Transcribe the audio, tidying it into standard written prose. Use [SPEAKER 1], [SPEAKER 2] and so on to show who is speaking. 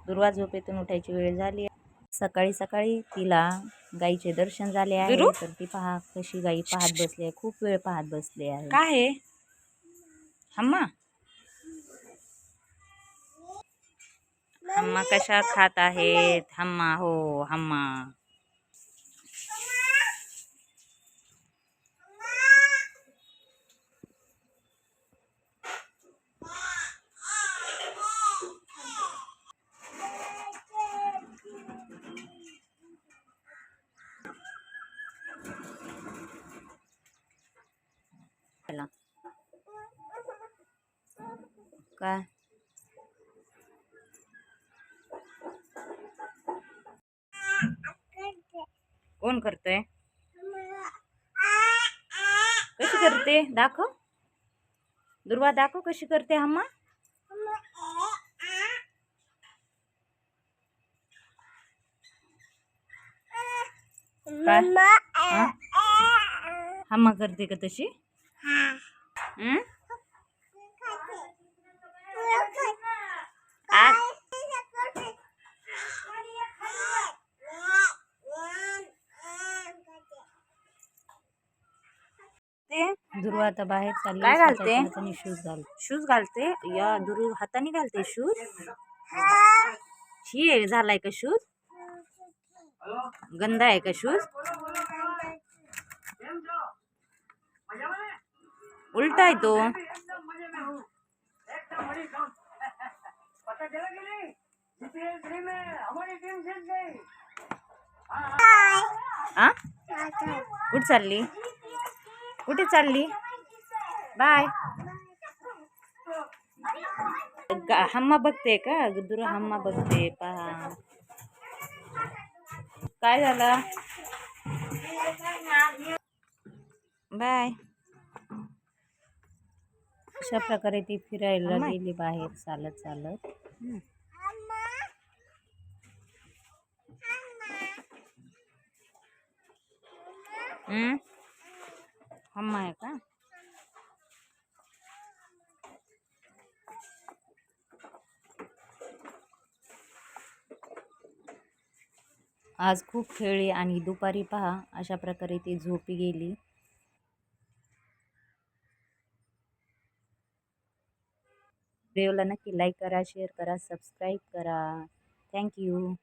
[SPEAKER 1] दुर्वा झोपेतून उठायची वेळ झाली. सकाळी सकाळी तिला गाईचे दर्शन झाले आहे. तर ती पहा कशी गाई पाहत बसली आहे, खूप वेळ पाहत बसली आहे. काय आहे हम्मा? हम्मा कशा खात आहेत? हम्मा हो हम्मा. काय कोण करतोय? कशी करते दाखव. दुर्वा दाखव कशी करते हम्मा. हम्मा करते का तशी? दुर्वा आता बाहेर चालली. काय घालते? शूज घालते. या दुर्वा हाताने घालते शूज. ही झालाय का शूज? गंदा आहे का शूज? उलटा आहे तो. कुठे चालली? कुठे चालली? बाय. हम्मा बघते का? दुर्वा हम्मा बघते पहा. काय झालं? बाय. अशा प्रकारे ती फिरायला गेली बाहेर चालत चालत. हम्मा आहे का? आज खूप खेळली आणि दुपारी पहा अशा प्रकारे ती झोपी गेली. व्हिडिओला नक्की लाईक करा, शेअर करा, सबस्क्राईब करा. थँक्यू.